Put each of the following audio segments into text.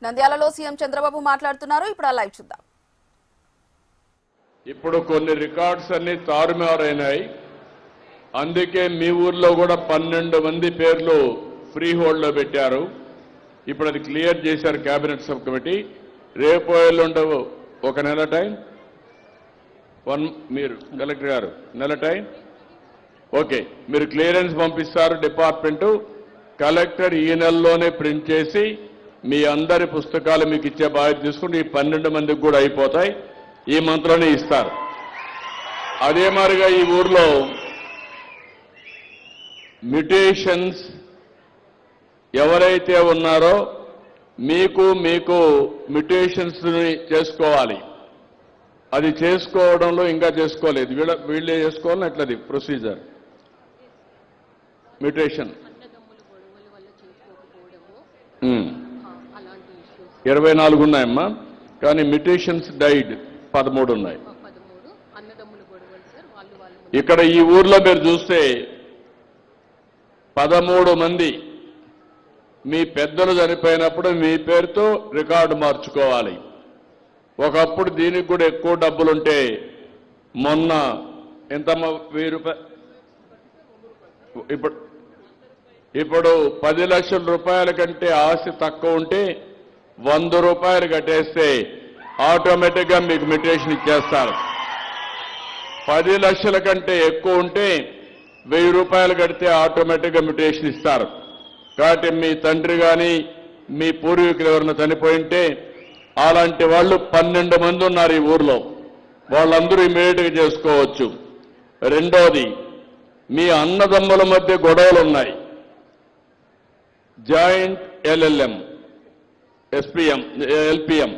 నంద్యాలలో సీఎం చంద్రబాబు మాట్లాడుతున్నారు. ఇప్పుడు ఆ లైవ్ చూద్దాం. ఇప్పుడు కొన్ని రికార్డ్స్ అన్ని తారుమారైనాయి. అందుకే మీ ఊర్లో కూడా 12 మంది పేర్లు ఫ్రీ హోల్డ్ లో పెట్టారు. ఇప్పుడు అది క్లియర్ చేశారు కేబినెట్ సబ్ కమిటీ. రేపు ఎల్లుండవు ఒక నెల టైం, మీరు కలెక్టర్ గారు నెల టైం ఓకే, మీరు క్లియరెన్స్ పంపిస్తారు డిపార్ట్మెంటు. కలెక్టర్ ఈ నెలలోనే ప్రింట్ చేసి మీ అందరి పుస్తకాలు మీకు ఇచ్చే బాధ్యత తీసుకుంటే ఈ 12 మందికి కూడా అయిపోతాయి. ఈ మంత్లోనే ఇస్తారు. అదే మాదిరిగా ఈ ఊర్లో మ్యుటేషన్స్ ఎవరైతే ఉన్నారో మీకు మ్యుటేషన్స్ చేసుకోవాలి. అది చేసుకోవడంలో ఇంకా చేసుకోలేదు, వీళ్ళే చేసుకోవాలని ఎట్లది ప్రొసీజర్. మ్యుటేషన్ 24 ఉన్నాయమ్మా, కానీ మ్యుటేషన్స్ డైడ్ 13 ఉన్నాయి. ఇక్కడ ఈ ఊర్లో మీరు చూస్తే 13 మంది మీ పెద్దలు చనిపోయినప్పుడు మీ పేరుతో రికార్డు మార్చుకోవాలి. ఒకప్పుడు దీనికి కూడా ఎక్కువ డబ్బులుంటే మొన్న ఎంతమ్మా 1000 రూపాయలు, ఇప్పుడు 10 లక్షల రూపాయల కంటే ఆస్తి తక్కువ ఉంటే 100 రూపాయలు కట్టేస్తే ఆటోమేటిక్గా మీకు మ్యుటేషన్ ఇచ్చేస్తారు. 10 లక్షల కంటే ఎక్కువ ఉంటే 1000 రూపాయలు కడితే ఆటోమేటిక్గా మ్యుటేషన్ ఇస్తారు. కాబట్టి మీ తండ్రి కానీ మీ పూర్వీకులు ఎవరైనా చనిపోయింటే అలాంటి వాళ్ళు 12 మంది ఉన్నారు ఈ ఊర్లో, వాళ్ళందరూ ఇమీడియట్గా చేసుకోవచ్చు. రెండోది, మీ అన్నదమ్ముల మధ్య గొడవలు ఉన్నాయి. Joint LLM, LPM,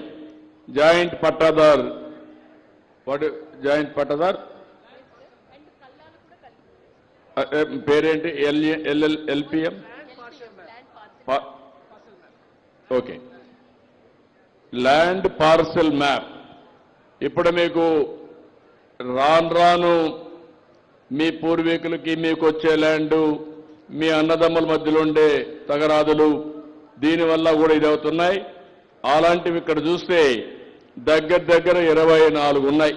joint pattadar, joint pattadar పేరేంటి? LPM okay, land parcel map. ఇప్పుడు మీకు రాను మీ పూర్వీకులకి మీకు వచ్చే ల్యాండు, మీ అన్నదమ్ముల మధ్యలో ఉండే తగరాదులు, దీనివల్ల కూడా ఇదవుతున్నాయి. అలాంటివి ఇక్కడ చూస్తే దగ్గర 24 ఉన్నాయి.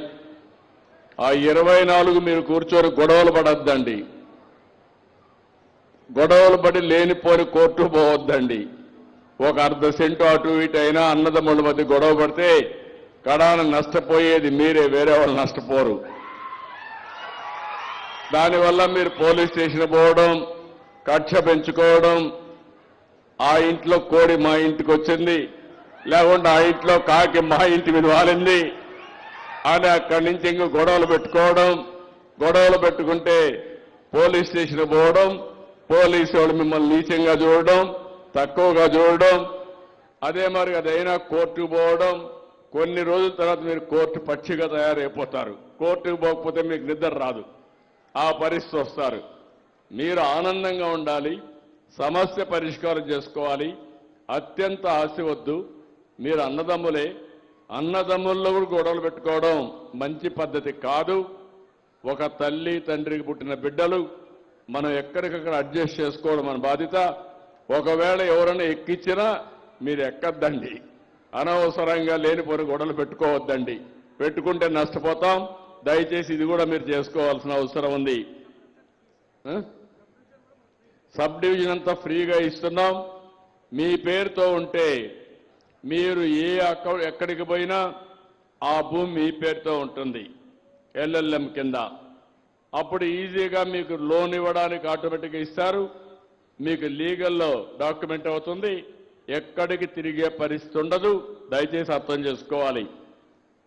ఆ 24 మీరు కూర్చొని గొడవలు పడొద్దండి, గొడవలు పడి లేనిపోని కోర్టు పోవద్దండి. ఒక అర్ధ సెంటు అటు ఇటు అయినా అన్నదమ్ముల మధ్య గొడవ పడితే కడాన నష్టపోయేది మీరే, వేరే వాళ్ళు నష్టపోరు. దానివల్ల మీరు పోలీస్ స్టేషన్ పోవడం, కక్ష పెంచుకోవడం, ఆ ఇంట్లో కోడి మా ఇంటికి వచ్చింది, లేకుంటే ఆ ఇంట్లో కాకి మా ఇంటి మీద వాలింది అని అక్కడి నుంచి ఇంక గొడవలు పెట్టుకోవడం, గొడవలు పెట్టుకుంటే పోలీస్ స్టేషన్ పోవడం, పోలీసు వాళ్ళు మిమ్మల్ని నీచంగా చూడడం, తక్కువగా చూడడం. అదే మరి అదైనా కోర్టుకు పోవడం, కొన్ని రోజుల తర్వాత మీరు కోర్టు పక్షిగా తయారైపోతారు. కోర్టుకు పోకపోతే మీకు నిద్ర రాదు, ఆ పరిస్థితి వస్తారు. మీరు ఆనందంగా ఉండాలి, సమస్య పరిష్కారం చేసుకోవాలి. అత్యంత ఆశ వద్దు. మీరు అన్నదమ్ములే, అన్నదమ్ముల్లో కూడా గొడవలు పెట్టుకోవడం మంచి పద్ధతి కాదు. ఒక తల్లి తండ్రికి పుట్టిన బిడ్డలు, మనం ఎక్కడికక్కడ అడ్జస్ట్ చేసుకోవడం మన బాధ్యత. ఒకవేళ ఎవరైనా ఎక్కించినా మీరు ఎక్కద్దండి, అనవసరంగా లేనిపోని గొడవలు పెట్టుకోవద్దండి. పెట్టుకుంటే నష్టపోతాం. దయచేసి ఇది కూడా మీరు చేసుకోవాల్సిన అవసరం ఉంది. సబ్ డివిజన్ అంతా ఫ్రీగా ఇస్తున్నాం. మీ పేరుతో ఉంటే మీరు ఎక్కడికి పోయినా ఆ భూమి మీ పేరుతో ఉంటుంది ఎల్ఎల్ఎం కింద. అప్పుడు ఈజీగా మీకు లోన్ ఇవ్వడానికి ఆటోమేటిక్గా ఇస్తారు. మీకు లీగల్లో డాక్యుమెంట్ అవుతుంది, ఎక్కడికి తిరిగే పరిస్థితి ఉండదు. దయచేసి అర్థం చేసుకోవాలి.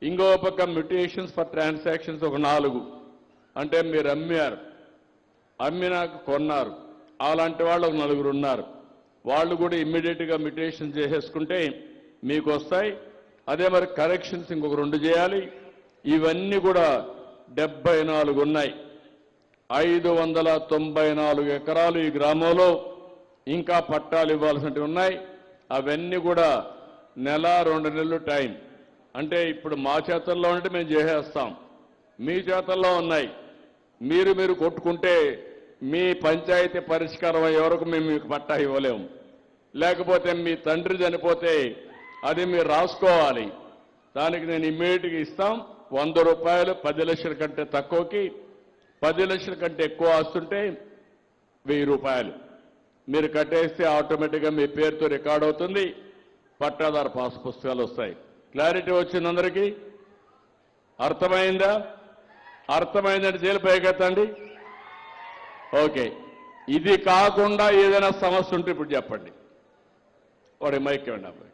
ఇంకో పక్క మ్యుటేషన్స్ ఫర్ ట్రాన్సాక్షన్స్ ఒక 4, అంటే మీరు అమ్మినాక కొన్నారు, అలాంటి వాళ్ళు ఒక 4 ఉన్నారు. వాళ్ళు కూడా ఇమ్మీడియట్గా మ్యుటేషన్ చేసేసుకుంటే మీకు వస్తాయి. అదే మరి కరెక్షన్స్ ఇంకొక 2 చేయాలి. ఇవన్నీ కూడా 74 ఉన్నాయి. 594 ఎకరాలు ఈ గ్రామంలో ఇంకా పట్టాలు ఇవ్వాల్సినవి ఉన్నాయి. అవన్నీ కూడా నెల 2 నెలలు టైం. అంటే ఇప్పుడు మా చేతల్లో ఉంటే మేము చేసేస్తాం, మీ చేతల్లో ఉన్నాయి. మీరు కొట్టుకుంటే మీ పంచాయతీ పరిష్కారం అయ్యే వరకు మేము మీకు పట్టా ఇవ్వలేము. లేకపోతే మీ తండ్రి చనిపోతే అది మీరు రాసుకోవాలి. దానికి నేను ఇమ్మీడియట్గా ఇస్తాం. 100 రూపాయలు 10 లక్షల కంటే తక్కువకి, 10 లక్షల కంటే ఎక్కువ ఆస్తుంటే 1000 రూపాయలు మీరు కట్టేస్తే ఆటోమేటిక్గా మీ పేరుతో రికార్డ్ అవుతుంది. పట్టాదారు పాస్ పుస్తకాలు వస్తాయి. క్లారిటీ వచ్చింది అందరికీ? అర్థమైందా? అర్థమైందంటే జైలు పైకెత్తండి. ఓకే, ఇది కాకుండా ఏదైనా సమస్య ఉంటే ఇప్పుడు చెప్పండి. వాడి మైక్ ఇవ్వండి అబ్బాయి.